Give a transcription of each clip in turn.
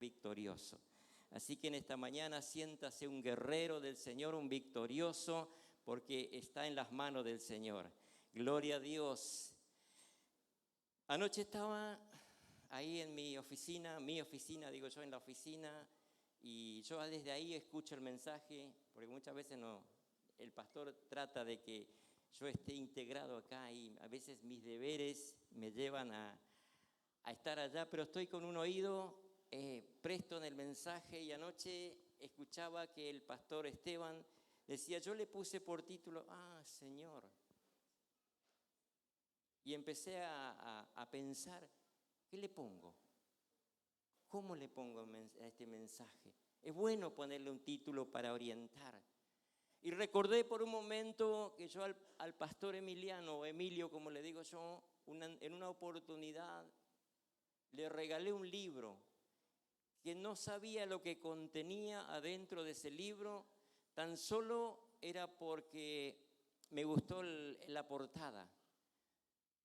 victorioso. Así que en esta mañana siéntase un guerrero del Señor, un victorioso, porque está en las manos del Señor. Gloria a Dios. Anoche estaba ahí en mi oficina, digo yo, en la oficina, y yo desde ahí escucho el mensaje, porque muchas veces el pastor trata de que yo esté integrado acá y a veces mis deberes me llevan a estar allá, pero estoy con un oído presto en el mensaje, y anoche escuchaba que el pastor Esteban decía, yo le puse por título, Señor. Y empecé a pensar, ¿qué le pongo? ¿Cómo le pongo a este mensaje? Es bueno ponerle un título para orientar. Y recordé por un momento que yo al pastor Emiliano, o Emilio como le digo yo, en una oportunidad le regalé un libro que no sabía lo que contenía adentro de ese libro, tan solo era porque me gustó la portada.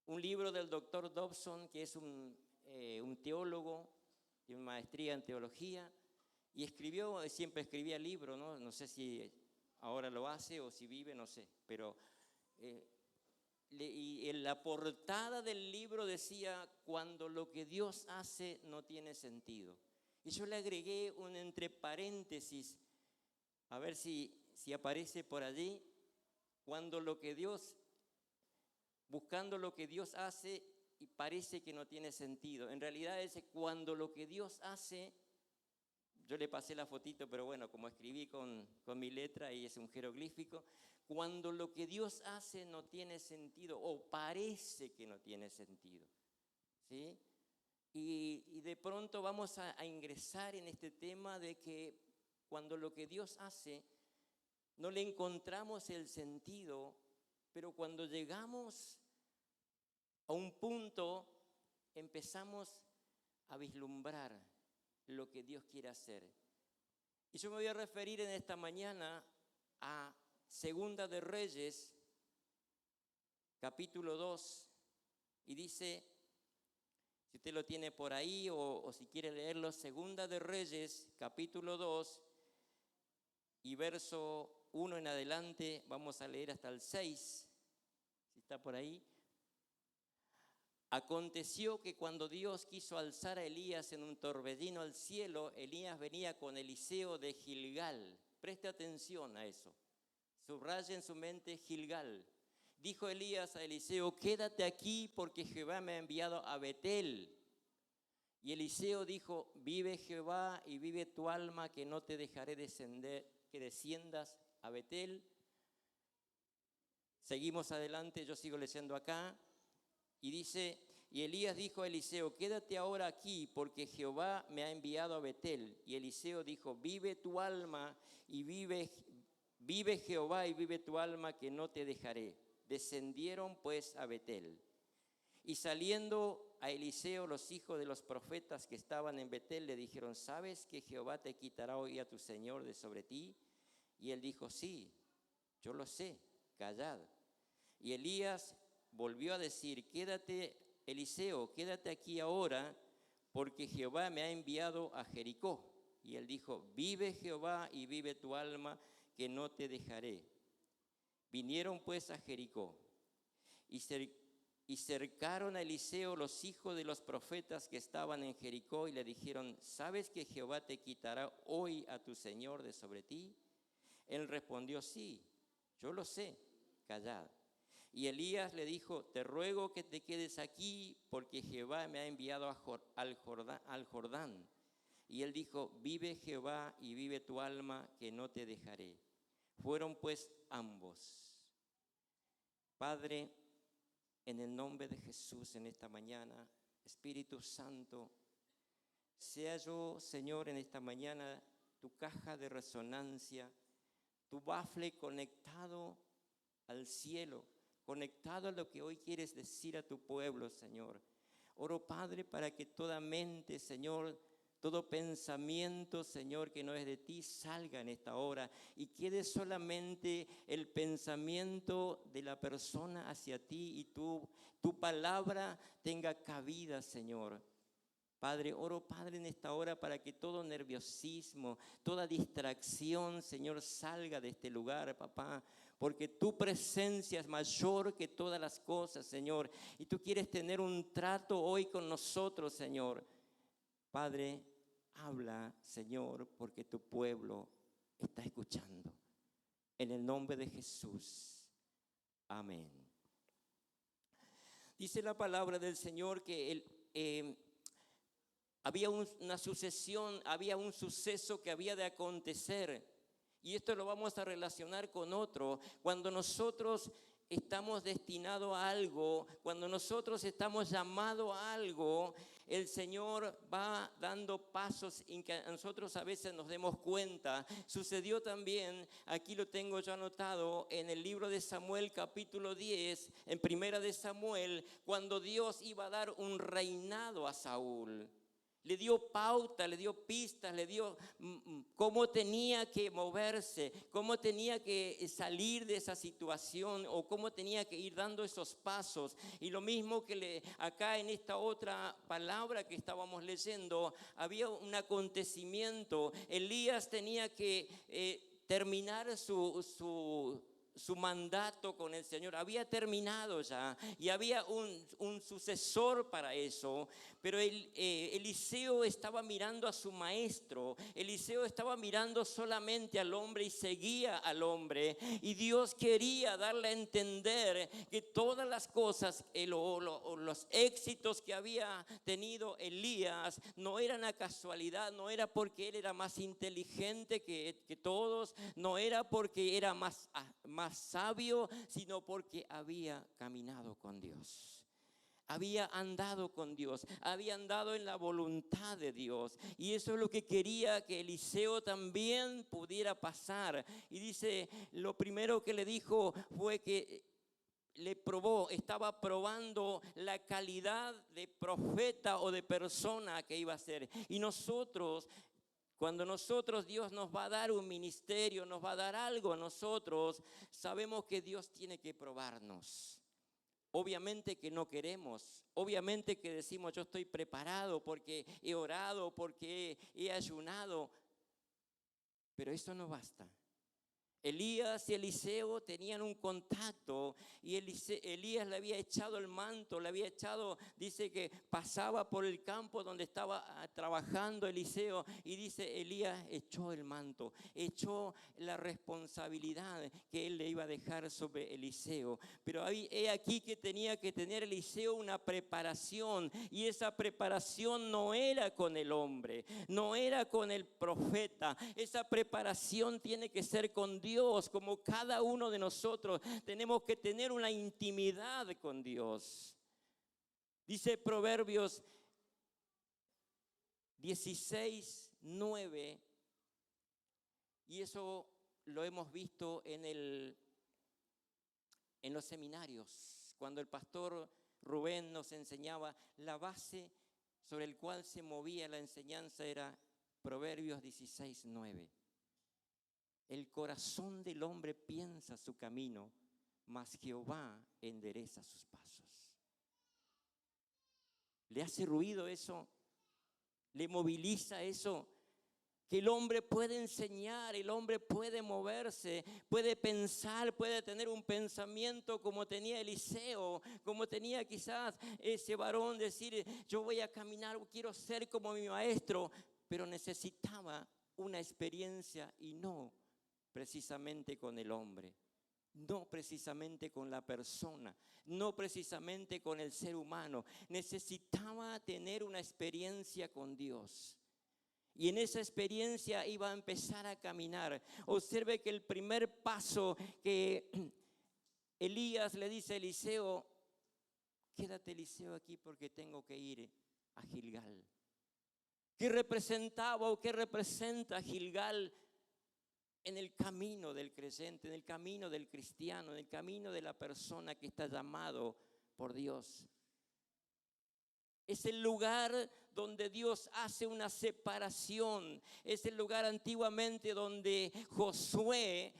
Un libro del doctor Dobson, que es un teólogo, tiene una maestría en teología, y siempre escribía libros, ¿no? No sé si ahora lo hace o si vive, no sé, pero y en la portada del libro decía, cuando lo que Dios hace no tiene sentido. Y yo le agregué un entre paréntesis, a ver si aparece por allí, buscando lo que Dios hace y parece que no tiene sentido. En realidad es cuando lo que Dios hace, yo le pasé la fotito, pero bueno, como escribí con mi letra y es un jeroglífico, cuando lo que Dios hace no tiene sentido o parece que no tiene sentido, ¿sí? Y de pronto vamos a ingresar en este tema de que cuando lo que Dios hace no le encontramos el sentido, pero cuando llegamos a un punto empezamos a vislumbrar lo que Dios quiere hacer. Y yo me voy a referir en esta mañana a Segunda de Reyes, capítulo 2, y dice, si usted lo tiene por ahí o si quiere leerlo, Segunda de Reyes, capítulo 2, y verso 1 en adelante, vamos a leer hasta el 6, si está por ahí. Aconteció que cuando Dios quiso alzar a Elías en un torbellino al cielo, Elías venía con Eliseo de Gilgal. Preste atención a eso. Subraya en su mente Gilgal. Dijo Elías a Eliseo, quédate aquí porque Jehová me ha enviado a Betel. Y Eliseo dijo, vive Jehová y vive tu alma, que no te dejaré que desciendas a Betel. Seguimos adelante, yo sigo leyendo acá. Y dice, y Elías dijo a Eliseo, quédate ahora aquí porque Jehová me ha enviado a Betel. Y Eliseo dijo, vive tu alma y vive Jehová y vive tu alma, que no te dejaré. Descendieron pues a Betel. Y saliendo a Eliseo los hijos de los profetas que estaban en Betel le dijeron, ¿sabes que Jehová te quitará hoy a tu Señor de sobre ti? Y él dijo, sí, yo lo sé, callad. Y Elías volvió a decir, quédate, Eliseo, quédate aquí ahora, porque Jehová me ha enviado a Jericó. Y él dijo, vive Jehová y vive tu alma, que no te dejaré. Vinieron pues a Jericó, y cercaron a Eliseo los hijos de los profetas que estaban en Jericó, y le dijeron, ¿sabes que Jehová te quitará hoy a tu Señor de sobre ti? Él respondió, sí, yo lo sé, callad. Y Elías le dijo, te ruego que te quedes aquí, porque Jehová me ha enviado al Jordán. Y él dijo, vive Jehová y vive tu alma, que no te dejaré. Fueron pues ambos. Padre, en el nombre de Jesús en esta mañana, Espíritu Santo, sea yo, Señor, en esta mañana tu caja de resonancia, tu bafle conectado al cielo, conectado a lo que hoy quieres decir a tu pueblo, Señor. Oro, Padre, para que toda mente, Señor, todo pensamiento, Señor, que no es de ti, salga en esta hora y quede solamente el pensamiento de la persona hacia ti y tu palabra tenga cabida, Señor, Padre, oro, Padre, en esta hora para que todo nerviosismo, toda distracción, Señor, salga de este lugar, papá, porque tu presencia es mayor que todas las cosas, Señor, y tú quieres tener un trato hoy con nosotros, Señor. Padre, habla, Señor, porque tu pueblo está escuchando. En el nombre de Jesús. Amén. Dice la palabra del Señor que había una sucesión, había un suceso que había de acontecer. Y esto lo vamos a relacionar con otro. Cuando nosotros estamos destinados a algo, cuando nosotros estamos llamados a algo, el Señor va dando pasos en que nosotros a veces nos demos cuenta. Sucedió también, aquí lo tengo yo anotado, en el libro de Samuel capítulo 10, en Primera de Samuel, cuando Dios iba a dar un reinado a Saúl. Le dio pauta, le dio pistas, le dio cómo tenía que moverse, cómo tenía que salir de esa situación o cómo tenía que ir dando esos pasos. Y lo mismo que acá en esta otra palabra que estábamos leyendo, había un acontecimiento. Elías tenía que terminar su mandato con el Señor. Había terminado ya y había un sucesor para eso, pero Eliseo estaba mirando a su maestro. Eliseo estaba mirando solamente al hombre y seguía al hombre, y Dios quería darle a entender que todas las cosas, los éxitos que había tenido Elías no eran a casualidad, no era porque él era más inteligente que todos, no era porque era más sabio, sino porque había caminado con Dios. Había andado con Dios, había andado en la voluntad de Dios, y eso es lo que quería que Eliseo también pudiera pasar. Y dice, lo primero que le dijo fue que estaba probando la calidad de profeta o de persona que iba a ser. Y nosotros, cuando Dios nos va a dar un ministerio, nos va a dar algo a nosotros, sabemos que Dios tiene que probarnos. Obviamente que no queremos, obviamente que decimos yo estoy preparado porque he orado, porque he ayunado, pero eso no basta. Elías y Eliseo tenían un contacto, y Elías le había echado el manto, le había echado, dice que pasaba por el campo donde estaba trabajando Eliseo, y dice Elías echó el manto, echó la responsabilidad que él le iba a dejar sobre Eliseo. Pero he aquí que tenía que tener Eliseo una preparación, y esa preparación no era con el hombre, no era con el profeta, esa preparación tiene que ser con Dios. Como cada uno de nosotros tenemos que tener una intimidad con Dios. Dice Proverbios 16:9, y eso lo hemos visto en los seminarios, cuando el pastor Rubén nos enseñaba. La base sobre el cual se movía la enseñanza era Proverbios 16:9. El corazón del hombre piensa su camino, mas Jehová endereza sus pasos. ¿Le hace ruido eso? ¿Le moviliza eso? Que el hombre puede enseñar, el hombre puede moverse, puede pensar, puede tener un pensamiento como tenía Eliseo, como tenía quizás ese varón, decir yo voy a caminar, quiero ser como mi maestro, pero necesitaba una experiencia, y no precisamente con el hombre, no precisamente con la persona, no precisamente con el ser humano. Necesitaba tener una experiencia con Dios, y en esa experiencia iba a empezar a caminar. Observe que el primer paso que Elías le dice a Eliseo: quédate, Eliseo, aquí porque tengo que ir a Gilgal. ¿Qué representaba o qué representa Gilgal en el camino del creyente, en el camino del cristiano, en el camino de la persona que está llamado por Dios? Es el lugar donde Dios hace una separación. Es el lugar antiguamente donde Josué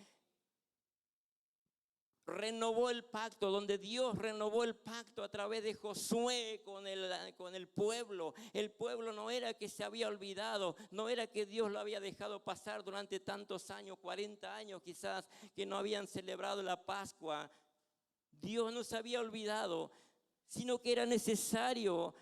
renovó el pacto, donde Dios renovó el pacto a través de Josué con el pueblo. El pueblo no era que se había olvidado, no era que Dios lo había dejado pasar durante tantos años, 40 años quizás, que no habían celebrado la Pascua. Dios no se había olvidado, sino que era necesario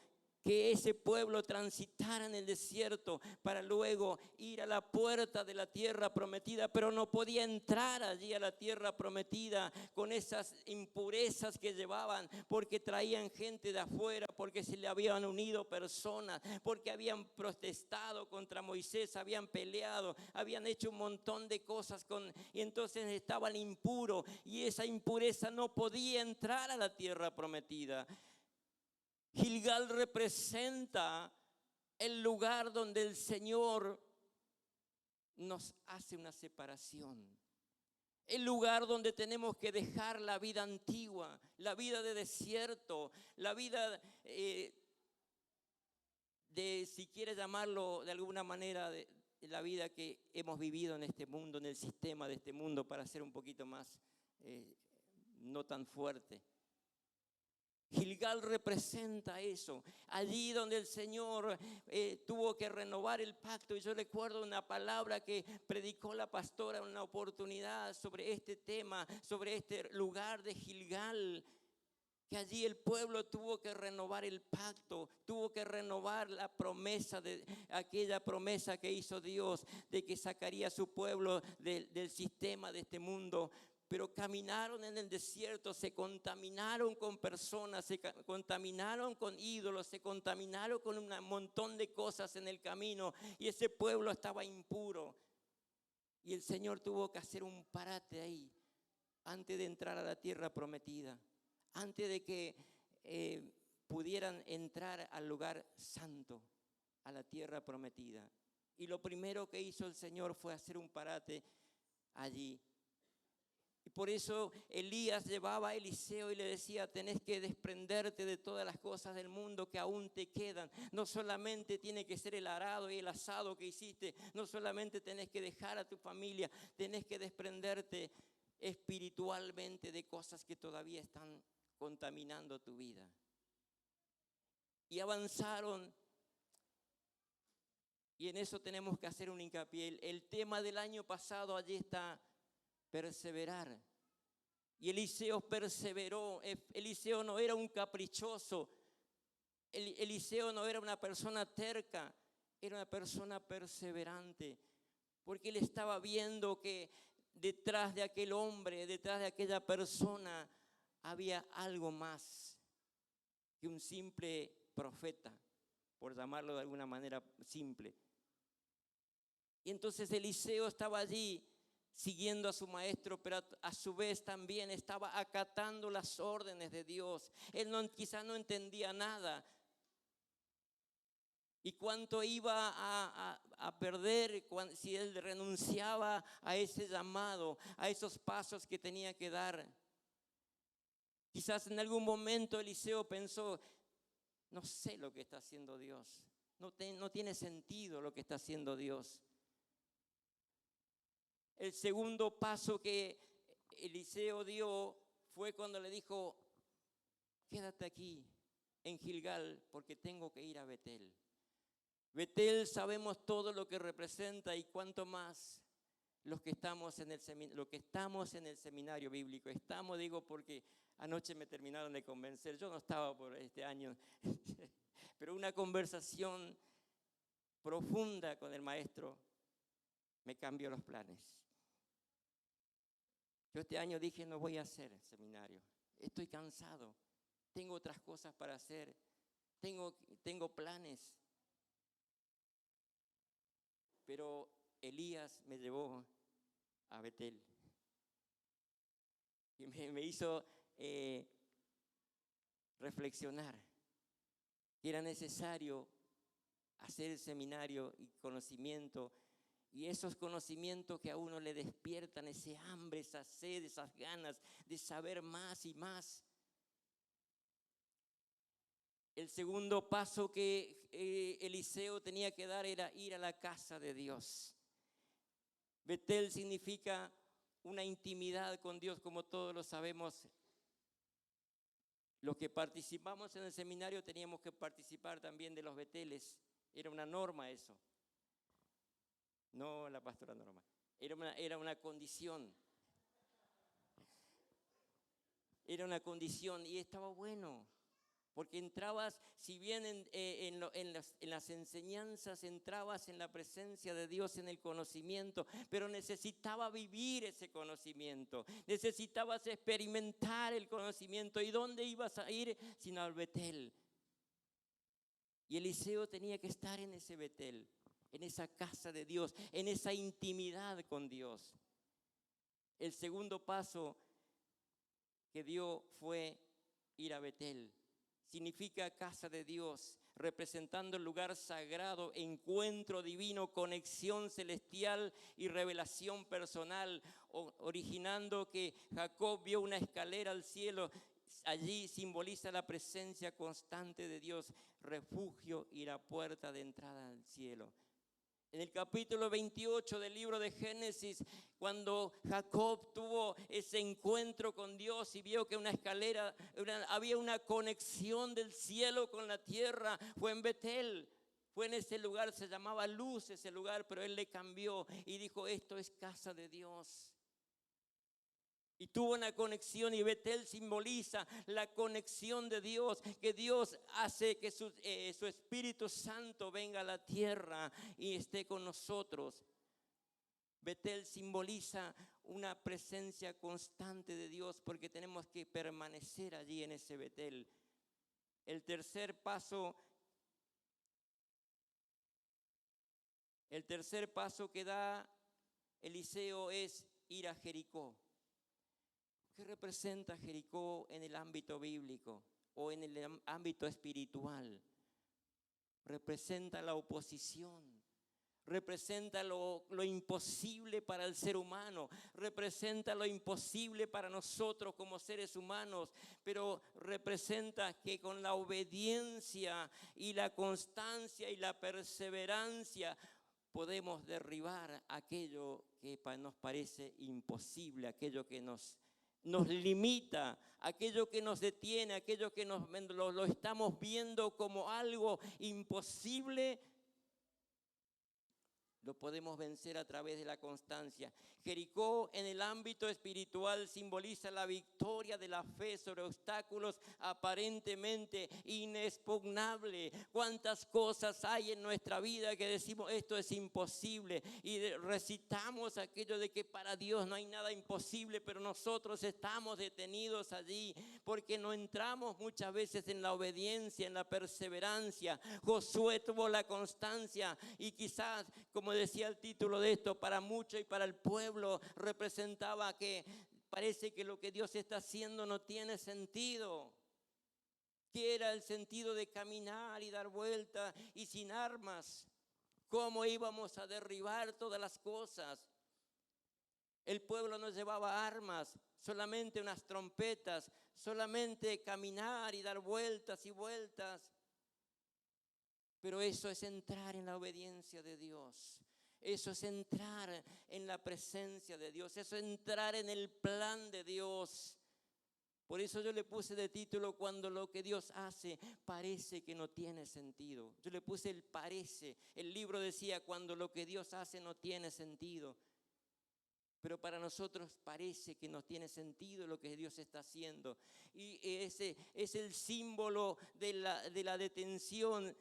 que ese pueblo transitara en el desierto para luego ir a la puerta de la tierra prometida, pero no podía entrar allí a la tierra prometida con esas impurezas que llevaban, porque traían gente de afuera, porque se le habían unido personas, porque habían protestado contra Moisés, habían peleado, habían hecho un montón de cosas y entonces estaban impuros, y esa impureza no podía entrar a la tierra prometida. Gilgal representa el lugar donde el Señor nos hace una separación. El lugar donde tenemos que dejar la vida antigua, la vida de desierto, la vida si quieres llamarlo de alguna manera, de la vida que hemos vivido en este mundo, en el sistema de este mundo, para ser un poquito más, no tan fuerte. Gilgal representa eso, allí donde el Señor tuvo que renovar el pacto. Y yo recuerdo una palabra que predicó la pastora en una oportunidad sobre este tema, sobre este lugar de Gilgal, que allí el pueblo tuvo que renovar el pacto, tuvo que renovar la promesa, aquella promesa que hizo Dios de que sacaría a su pueblo del sistema de este mundo. Pero caminaron en el desierto, se contaminaron con personas, se contaminaron con ídolos, se contaminaron con un montón de cosas en el camino, y ese pueblo estaba impuro. Y el Señor tuvo que hacer un parate ahí antes de entrar a la tierra prometida, antes de que pudieran entrar al lugar santo, a la tierra prometida. Y lo primero que hizo el Señor fue hacer un parate allí. Y por eso Elías llevaba a Eliseo y le decía: tenés que desprenderte de todas las cosas del mundo que aún te quedan. No solamente tiene que ser el arado y el asado que hiciste, no solamente tenés que dejar a tu familia, tenés que desprenderte espiritualmente de cosas que todavía están contaminando tu vida. Y avanzaron, y en eso tenemos que hacer un hincapié. El tema del año pasado allí está: perseverar. Y Eliseo perseveró. Eliseo no era un caprichoso. Eliseo no era una persona terca, era una persona perseverante, porque él estaba viendo que detrás de aquel hombre, detrás de aquella persona, había algo más que un simple profeta, por llamarlo de alguna manera simple. Y entonces Eliseo estaba allí siguiendo a su maestro, pero a su vez también estaba acatando las órdenes de Dios. Él quizá no entendía nada. Y cuánto iba a perder si él renunciaba a ese llamado, a esos pasos que tenía que dar. Quizás en algún momento Eliseo pensó: no sé lo que está haciendo Dios, no tiene sentido lo que está haciendo Dios. El segundo paso que Eliseo dio fue cuando le dijo: quédate aquí en Gilgal, porque tengo que ir a Betel. Betel sabemos todo lo que representa, y cuánto más los que estamos en el seminario bíblico. Digo porque anoche me terminaron de convencer. Yo no estaba por este año, pero una conversación profunda con el maestro me cambió los planes. Yo este año dije: no voy a hacer seminario, estoy cansado, tengo otras cosas para hacer, tengo planes. Pero Elías me llevó a Betel y me hizo reflexionar que era necesario hacer el seminario y conocimiento. Y esos conocimientos que a uno le despiertan ese hambre, esa sed, esas ganas de saber más y más. El segundo paso que Eliseo tenía que dar era ir a la casa de Dios. Betel significa una intimidad con Dios, como todos lo sabemos. Los que participamos en el seminario teníamos que participar también de los Beteles. Era una norma eso. No la pastora Norma. Era una condición. Era una condición y estaba bueno. Porque entrabas, si bien en las enseñanzas entrabas en la presencia de Dios, en el conocimiento, pero necesitaba vivir ese conocimiento, necesitabas experimentar el conocimiento. ¿Y dónde ibas a ir sino al Betel? Y Eliseo tenía que estar en ese Betel, en esa casa de Dios, en esa intimidad con Dios. El segundo paso que dio fue ir a Betel. Significa casa de Dios, representando el lugar sagrado, encuentro divino, conexión celestial y revelación personal, originando que Jacob vio una escalera al cielo. Allí simboliza la presencia constante de Dios, refugio y la puerta de entrada al cielo. En el capítulo 28 del libro de Génesis, cuando Jacob tuvo ese encuentro con Dios y vio que una escalera, había una conexión del cielo con la tierra, fue en Betel. Fue en ese lugar, se llamaba Luz ese lugar, pero él le cambió y dijo: esto es casa de Dios. Y tuvo una conexión, y Betel simboliza la conexión de Dios, que Dios hace que su Espíritu Santo venga a la tierra y esté con nosotros. Betel simboliza una presencia constante de Dios, porque tenemos que permanecer allí en ese Betel. El tercer paso que da Eliseo es ir a Jericó. ¿Qué representa Jericó en el ámbito bíblico o en el ámbito espiritual? Representa la oposición, representa lo imposible para el ser humano, representa lo imposible para nosotros como seres humanos, pero representa que con la obediencia y la constancia y la perseverancia podemos derribar aquello que nos parece imposible, aquello que nos limita, aquello que nos detiene, aquello que lo estamos viendo como algo imposible. Lo podemos vencer a través de la constancia. Jericó en el ámbito espiritual simboliza la victoria de la fe sobre obstáculos aparentemente inexpugnables. ¿Cuántas cosas hay en nuestra vida que decimos esto es imposible? Y recitamos aquello de que para Dios no hay nada imposible, pero nosotros estamos detenidos allí porque no entramos muchas veces en la obediencia, en la perseverancia. Josué tuvo la constancia y quizás, como decía el título de esto, para muchos y para el pueblo representaba que parece que lo que Dios está haciendo no tiene sentido. ¿Qué era el sentido de caminar y dar vueltas y sin armas? ¿Cómo íbamos a derribar todas las cosas? El pueblo no llevaba armas, solamente unas trompetas, solamente caminar y dar vueltas y vueltas. Pero eso es entrar en la obediencia de Dios. Eso es entrar en la presencia de Dios. Eso es entrar en el plan de Dios. Por eso yo le puse de título: cuando lo que Dios hace parece que no tiene sentido. Yo le puse el parece. El libro decía: cuando lo que Dios hace no tiene sentido. Pero para nosotros parece que no tiene sentido lo que Dios está haciendo. Y ese es el símbolo de la detención.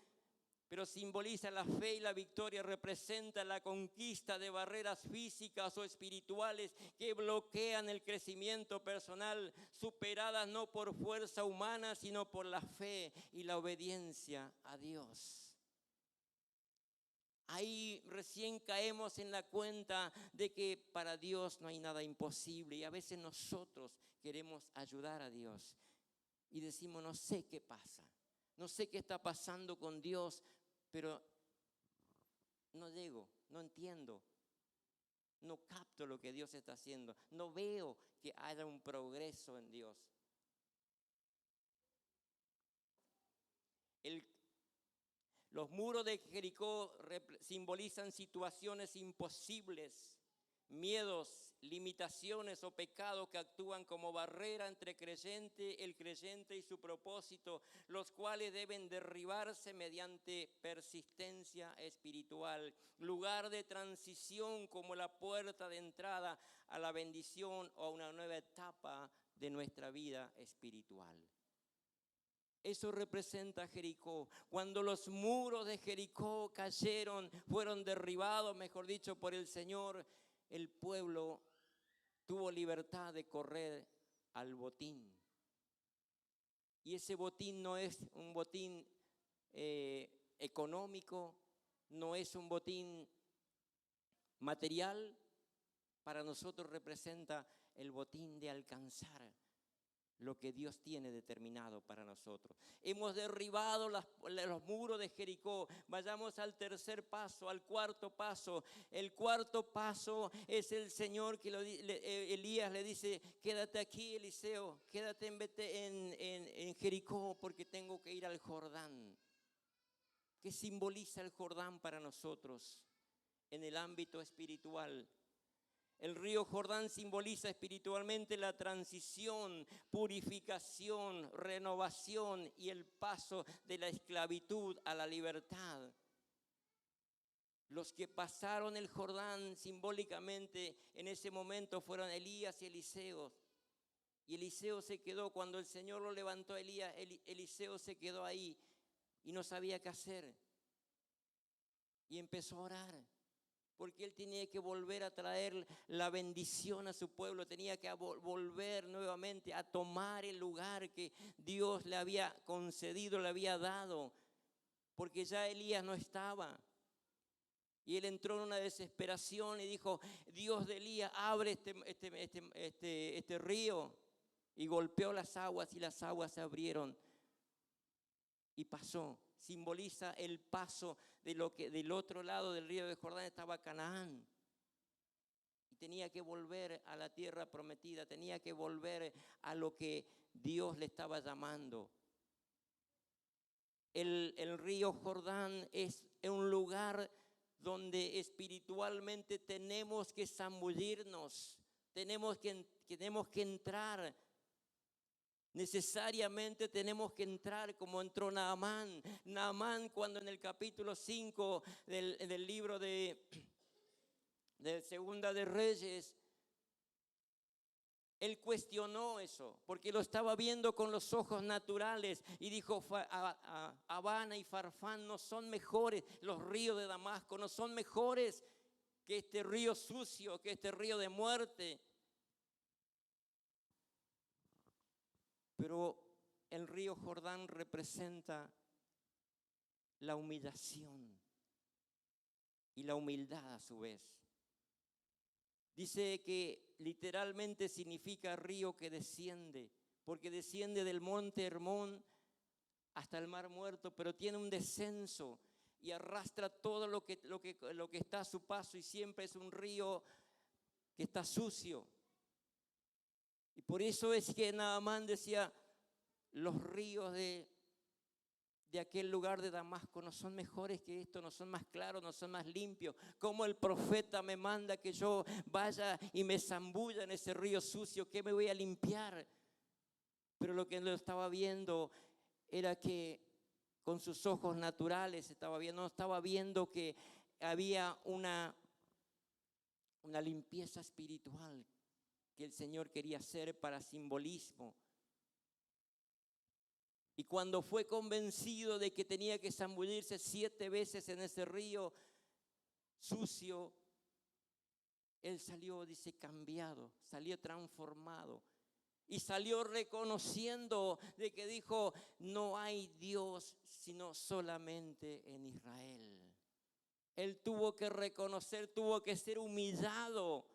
Pero simboliza la fe y la victoria, representa la conquista de barreras físicas o espirituales que bloquean el crecimiento personal, superadas no por fuerza humana, sino por la fe y la obediencia a Dios. Ahí recién caemos en la cuenta de que para Dios no hay nada imposible, y a veces nosotros queremos ayudar a Dios y decimos: no sé qué pasa, no sé qué está pasando con Dios, pero no llego, no entiendo, no capto lo que Dios está haciendo, no veo que haya un progreso en Dios. Los muros de Jericó simbolizan situaciones imposibles, miedos, limitaciones o pecados que actúan como barrera entre el creyente y su propósito, los cuales deben derribarse mediante persistencia espiritual, lugar de transición como la puerta de entrada a la bendición o a una nueva etapa de nuestra vida espiritual. Eso representa Jericó. Cuando los muros de Jericó cayeron, fueron derribados, mejor dicho, por el Señor, el pueblo tuvo libertad de correr al botín. Y ese botín no es un botín económico, no es un botín material. Para nosotros representa el botín de alcanzar lo que Dios tiene determinado para nosotros. Hemos derribado los muros de Jericó. Vayamos al tercer paso, al cuarto paso. El cuarto paso es el Señor que Elías le dice: quédate aquí, Eliseo, quédate en Jericó, porque tengo que ir al Jordán. ¿Qué simboliza el Jordán para nosotros en el ámbito espiritual? El río Jordán simboliza espiritualmente la transición, purificación, renovación y el paso de la esclavitud a la libertad. Los que pasaron el Jordán simbólicamente en ese momento fueron Elías y Eliseo. Y Eliseo se quedó, cuando el Señor lo levantó a Elías, Eliseo se quedó ahí y no sabía qué hacer. Y empezó a orar, porque él tenía que volver a traer la bendición a su pueblo, tenía que volver nuevamente a tomar el lugar que Dios le había concedido, le había dado, porque ya Elías no estaba. Y él entró en una desesperación y dijo: Dios de Elías, abre este río. Y golpeó las aguas y las aguas se abrieron y pasó. Simboliza el paso de lo que del otro lado del río de Jordán estaba Canaán. Y tenía que volver a la tierra prometida, tenía que volver a lo que Dios le estaba llamando. El río Jordán es un lugar donde espiritualmente tenemos que zambullirnos, tenemos que entrar. Necesariamente tenemos que entrar como entró Naamán. Naamán, cuando en el capítulo 5 del libro de Segunda de Reyes, él cuestionó eso, porque lo estaba viendo con los ojos naturales y dijo: Abana y Farfán no son mejores, los ríos de Damasco no son mejores que este río sucio, que este río de muerte. Pero el río Jordán representa la humillación y la humildad a su vez. Dice que literalmente significa río que desciende, porque desciende del monte Hermón hasta el mar Muerto, pero tiene un descenso y arrastra todo lo que está a su paso, y siempre es un río que está sucio. Y por eso es que Naamán decía: los ríos de aquel lugar de Damasco no son mejores que esto, no son más claros, no son más limpios. Como el profeta me manda que yo vaya y me zambulla en ese río sucio, ¿qué me voy a limpiar? Pero lo que él estaba viendo era que con sus ojos naturales no estaba viendo que había una limpieza espiritual que el Señor quería hacer para simbolismo. Y cuando fue convencido de que tenía que zambullirse 7 veces en ese río sucio, él salió, dice, cambiado, salió transformado. Y salió reconociendo de que dijo: no hay Dios sino solamente en Israel. Él tuvo que reconocer, tuvo que ser humillado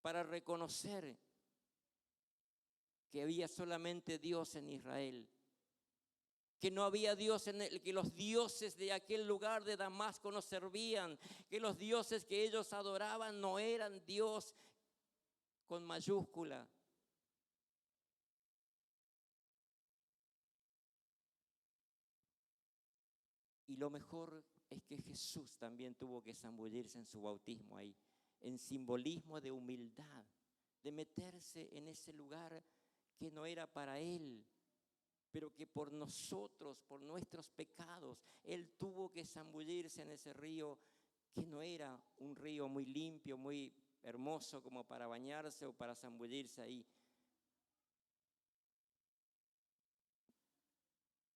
para reconocer que había solamente Dios en Israel, que no había Dios que los dioses de aquel lugar de Damasco no servían, que los dioses que ellos adoraban no eran Dios con mayúscula. Y lo mejor es que Jesús también tuvo que zambullirse en su bautismo ahí, en simbolismo de humildad, de meterse en ese lugar que no era para Él, pero que por nosotros, por nuestros pecados, Él tuvo que zambullirse en ese río que no era un río muy limpio, muy hermoso como para bañarse o para zambullirse ahí.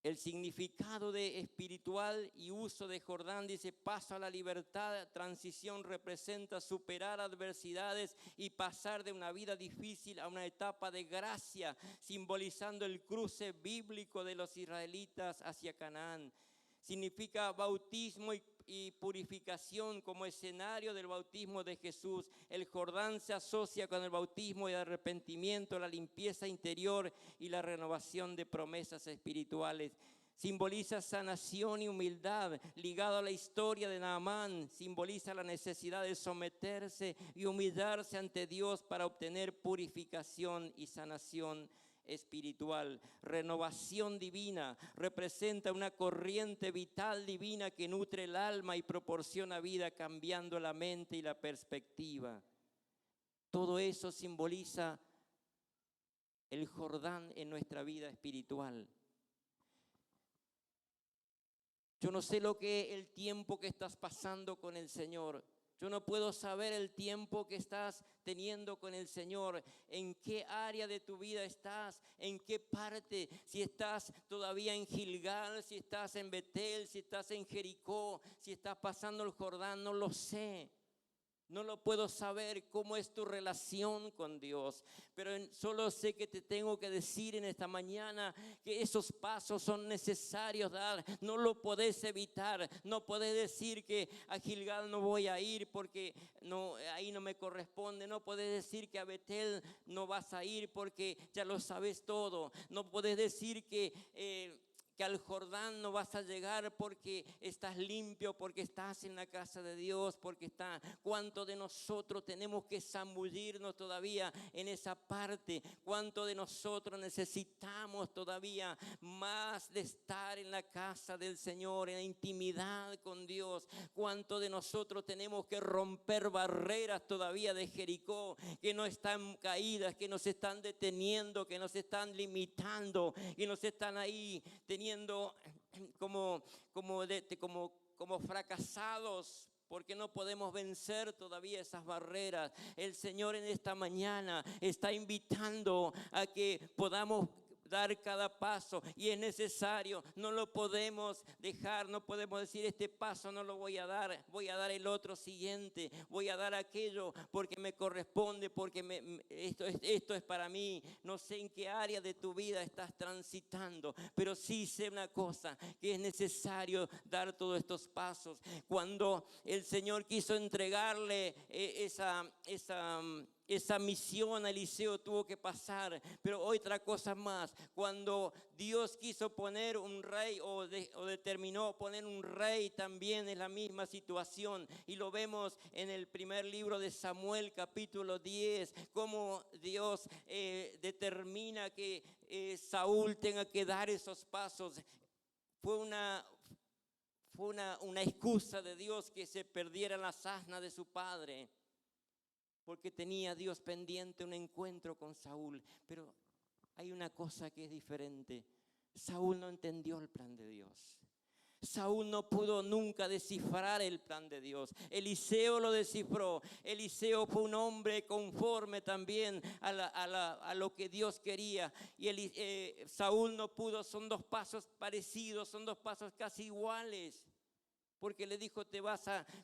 El significado de espiritual y uso de Jordán dice: paso a la libertad, transición, representa superar adversidades y pasar de una vida difícil a una etapa de gracia, simbolizando el cruce bíblico de los israelitas hacia Canaán. Significa bautismo y purificación como escenario del bautismo de Jesús. El Jordán se asocia con el bautismo y el arrepentimiento, la limpieza interior y la renovación de promesas espirituales. Simboliza sanación y humildad, ligado a la historia de Naamán. Simboliza la necesidad de someterse y humillarse ante Dios para obtener purificación y sanación espiritual. Renovación divina representa una corriente vital divina que nutre el alma y proporciona vida, cambiando la mente y la perspectiva. Todo eso simboliza el Jordán en nuestra vida espiritual. Yo no sé lo que es el tiempo que estás pasando con el Señor. Yo no puedo saber el tiempo que estás teniendo con el Señor, en qué área de tu vida estás, en qué parte, si estás todavía en Gilgal, si estás en Betel, si estás en Jericó, si estás pasando el Jordán, no lo sé. No lo puedo saber cómo es tu relación con Dios, pero solo sé que te tengo que decir en esta mañana que esos pasos son necesarios dar. No lo podés evitar, no podés decir que a Gilgal no voy a ir porque no, ahí no me corresponde. No podés decir que a Betel no vas a ir porque ya lo sabes todo. No podés decir que al Jordán no vas a llegar porque estás limpio, porque estás en la casa de Dios, porque está. ¿Cuánto de nosotros tenemos que zambullirnos todavía en esa parte? ¿Cuánto de nosotros necesitamos todavía más de estar en la casa del Señor, en la intimidad con Dios? ¿Cuánto de nosotros tenemos que romper barreras todavía de Jericó que no están caídas, que nos están deteniendo, que nos están limitando, que nos están ahí teniendo como fracasados, porque no podemos vencer todavía esas barreras? El Señor en esta mañana está invitando a que podamos dar cada paso, y es necesario, no lo podemos dejar, no podemos decir este paso no lo voy a dar el otro siguiente, voy a dar aquello porque me corresponde, porque esto es para mí. No sé en qué área de tu vida estás transitando, pero sí sé una cosa, que es necesario dar todos estos pasos. Cuando el Señor quiso entregarle esa misión a Eliseo, tuvo que pasar. Pero otra cosa más, cuando Dios quiso poner un rey o determinó poner un rey, también es la misma situación, y lo vemos en el primer libro de Samuel, capítulo 10, cómo Dios determina que Saúl tenga que dar esos pasos. Fue una excusa de Dios que se perdiera las asnas de su padre, porque tenía Dios pendiente un encuentro con Saúl. Pero hay una cosa que es diferente. Saúl no entendió el plan de Dios. Saúl no pudo nunca descifrar el plan de Dios. Eliseo lo descifró. Eliseo fue un hombre conforme también a lo que Dios quería. Y Saúl no pudo. Son dos pasos parecidos, son dos pasos casi iguales. Porque le dijo,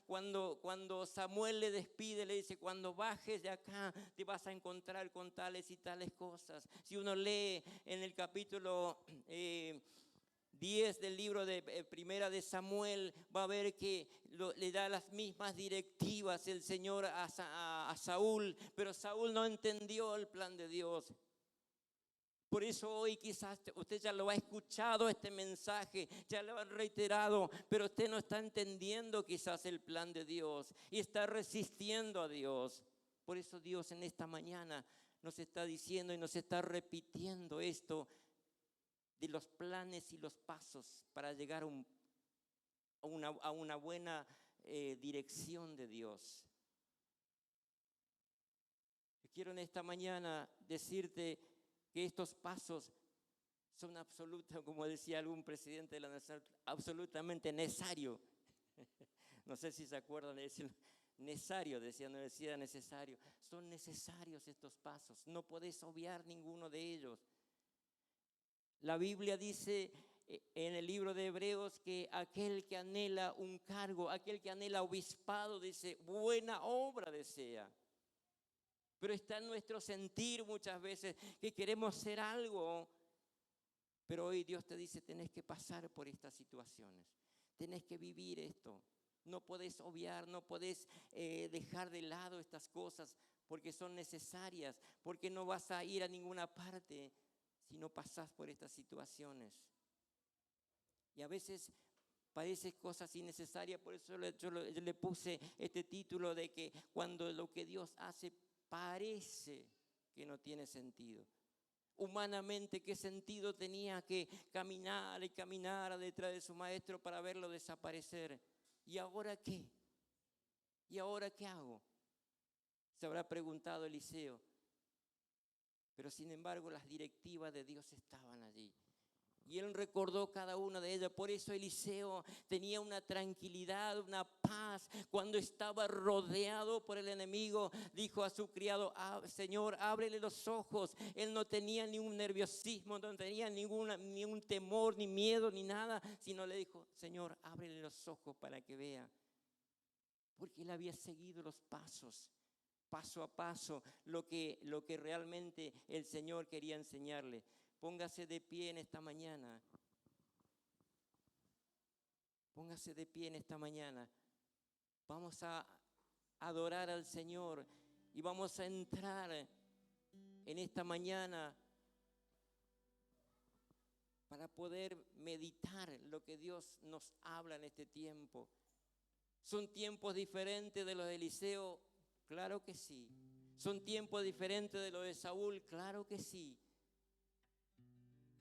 cuando Samuel le despide, le dice, cuando bajes de acá te vas a encontrar con tales y tales cosas. Si uno lee en el capítulo 10 del libro de Primera de Samuel, va a ver que le da las mismas directivas el Señor a Saúl, pero Saúl no entendió el plan de Dios. Por eso hoy quizás usted ya lo ha escuchado, este mensaje, ya lo han reiterado, pero usted no está entendiendo quizás el plan de Dios y está resistiendo a Dios. Por eso Dios en esta mañana nos está diciendo y nos está repitiendo esto de los planes y los pasos para llegar a una buena dirección de Dios. Yo quiero en esta mañana decirte que estos pasos son absolutos, como decía algún presidente de la nación, absolutamente necesarios. No sé si se acuerdan de decir necesario, decía, no decía necesario. Son necesarios estos pasos, no podés obviar ninguno de ellos. La Biblia dice en el libro de Hebreos que aquel que anhela un cargo, aquel que anhela obispado, dice, buena obra desea. Pero está en nuestro sentir muchas veces que queremos ser algo, pero hoy Dios te dice, tenés que pasar por estas situaciones, tenés que vivir esto. No podés obviar, no podés dejar de lado estas cosas porque son necesarias, porque no vas a ir a ninguna parte si no pasás por estas situaciones. Y a veces parece cosas innecesarias, por eso yo le puse este título de que cuando lo que Dios hace parece que no tiene sentido. Humanamente, ¿qué sentido tenía que caminar y caminar detrás de su maestro para verlo desaparecer? ¿Y ahora qué? ¿Y ahora qué hago? Se habrá preguntado Eliseo. Pero sin embargo las directivas de Dios estaban allí. Y él recordó cada una de ellas. Por eso Eliseo tenía una tranquilidad, una paz. Cuando estaba rodeado por el enemigo, dijo a su criado, Señor, ábrele los ojos. Él no tenía ni un nerviosismo, no tenía ni un temor, ni miedo, ni nada. Sino le dijo, Señor, ábrele los ojos para que vea. Porque él había seguido los pasos, paso a paso, lo que realmente el Señor quería enseñarle. Póngase de pie en esta mañana. Póngase de pie en esta mañana. Vamos a adorar al Señor y vamos a entrar en esta mañana para poder meditar lo que Dios nos habla en este tiempo. ¿Son tiempos diferentes de los de Eliseo? Claro que sí. ¿Son tiempos diferentes de los de Saúl? Claro que sí.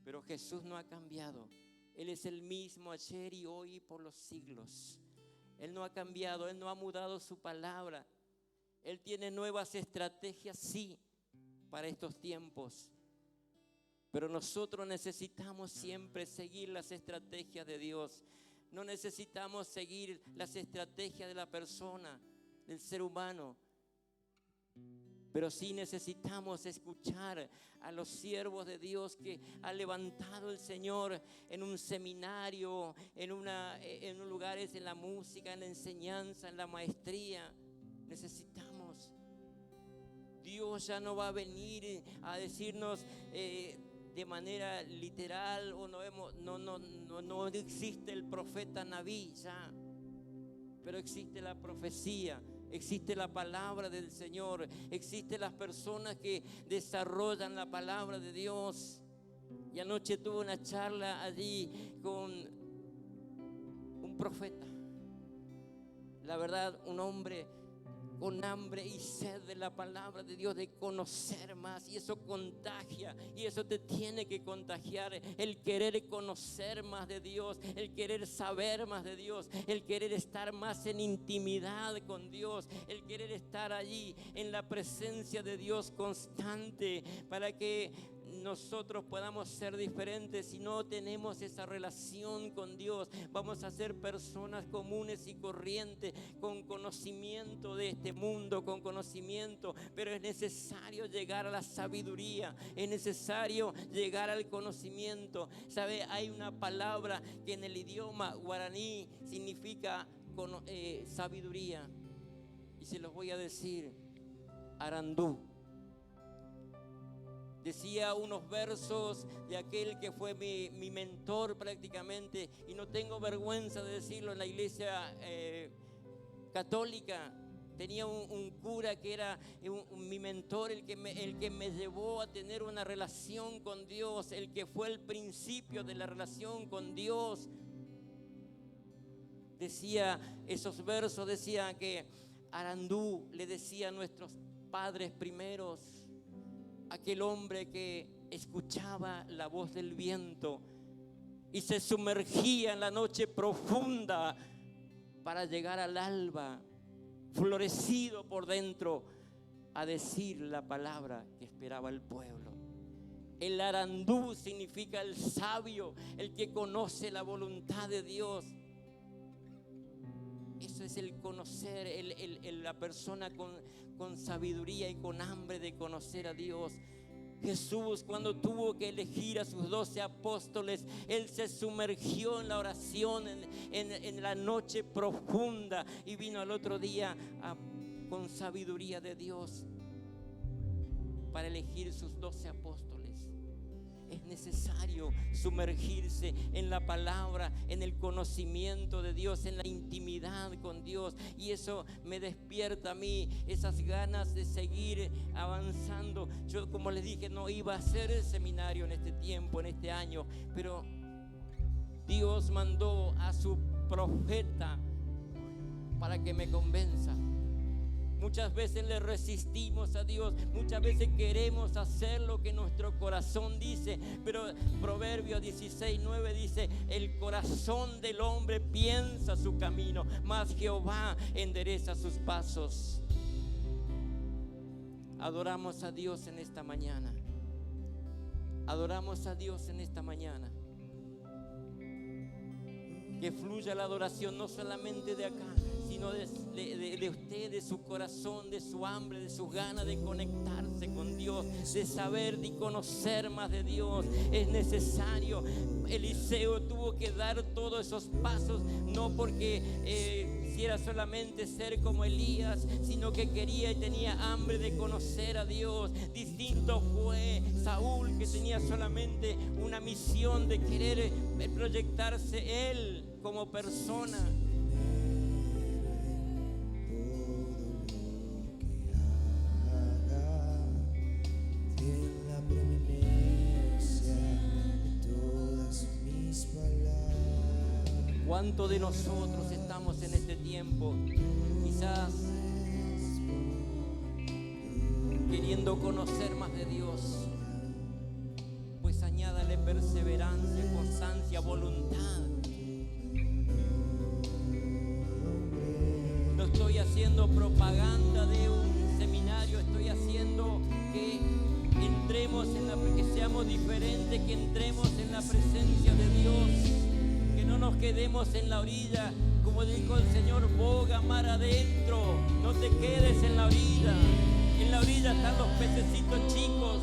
Pero Jesús no ha cambiado. Él es el mismo ayer y hoy y por los siglos. Él no ha cambiado, Él no ha mudado su palabra. Él tiene nuevas estrategias, sí, para estos tiempos. Pero nosotros necesitamos siempre seguir las estrategias de Dios. No necesitamos seguir las estrategias de la persona, del ser humano. Pero sí necesitamos escuchar a los siervos de Dios que ha levantado el Señor en un seminario, en lugares, en la música, en la enseñanza, en la maestría. Necesitamos. Dios ya no va a venir a decirnos de manera literal o no existe el profeta Nabí ya, pero existe la profecía. Existe la palabra del Señor, existen las personas que desarrollan la palabra de Dios. Y anoche tuve una charla allí con un profeta. La verdad, un hombre con hambre y sed de la palabra de Dios, de conocer más, y eso contagia, y eso te tiene que contagiar, el querer conocer más de Dios, el querer saber más de Dios, el querer estar más en intimidad con Dios, el querer estar allí en la presencia de Dios constante, para que nosotros podamos ser diferentes. Si no tenemos esa relación con Dios, vamos a ser personas comunes y corrientes, con conocimiento de este mundo, con conocimiento, pero es necesario llegar a la sabiduría, es necesario llegar al conocimiento. ¿Sabe? Hay una palabra que en el idioma guaraní significa sabiduría, y se los voy a decir: arandú. Decía unos versos de aquel que fue mi mentor prácticamente, y no tengo vergüenza de decirlo, en la iglesia católica. Tenía un cura que era mi mentor, el que me llevó a tener una relación con Dios, el que fue el principio de la relación con Dios. Decía esos versos, decía que arandú le decía a nuestros padres primeros, aquel hombre que escuchaba la voz del viento y se sumergía en la noche profunda para llegar al alba, florecido por dentro, a decir la palabra que esperaba el pueblo. El arandú significa el sabio, el que conoce la voluntad de Dios. Eso es el conocer, la persona con sabiduría y con hambre de conocer a Dios. Jesús, cuando tuvo que elegir a sus 12 apóstoles, Él se sumergió en la oración en la noche profunda y vino al otro día con sabiduría de Dios para elegir sus 12 apóstoles. Es necesario sumergirse en la palabra, en el conocimiento de Dios, en la intimidad con Dios. Y eso me despierta a mí esas ganas de seguir avanzando. Yo, como les dije, no iba a hacer el seminario en este tiempo, en este año, pero Dios mandó a su profeta para que me convenza. Muchas veces le resistimos a Dios, muchas veces queremos hacer lo que nuestro corazón dice, pero Proverbios 16:9 dice: el corazón del hombre piensa su camino, mas Jehová endereza sus pasos. Adoramos a Dios en esta mañana. Adoramos a Dios en esta mañana. Que fluya la adoración no solamente de acá, sino de usted, de su corazón, de su hambre, de sus ganas de conectarse con Dios, de saber y conocer más de Dios. Es necesario. Eliseo tuvo que dar todos esos pasos, no porque quisiera solamente ser como Elías, sino que quería y tenía hambre de conocer a Dios. Distinto fue Saúl, que tenía solamente una misión de querer proyectarse él como persona. ¿Cuántos de nosotros estamos en este tiempo quizás queriendo conocer más de Dios? Pues añádale perseverancia, constancia, voluntad. No estoy haciendo propaganda de un seminario, estoy haciendo que entremos que seamos diferentes, que entremos en la presencia de Dios. Que no nos quedemos en la orilla, como dijo el Señor: boga mar adentro, no te quedes en la orilla. En la orilla están los pececitos chicos,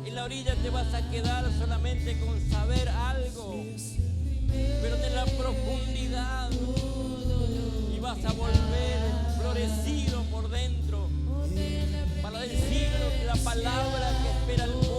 en la orilla te vas a quedar solamente con saber algo, pero en la profundidad, y vas a volver florecido por dentro para decir la palabra que espera el pueblo.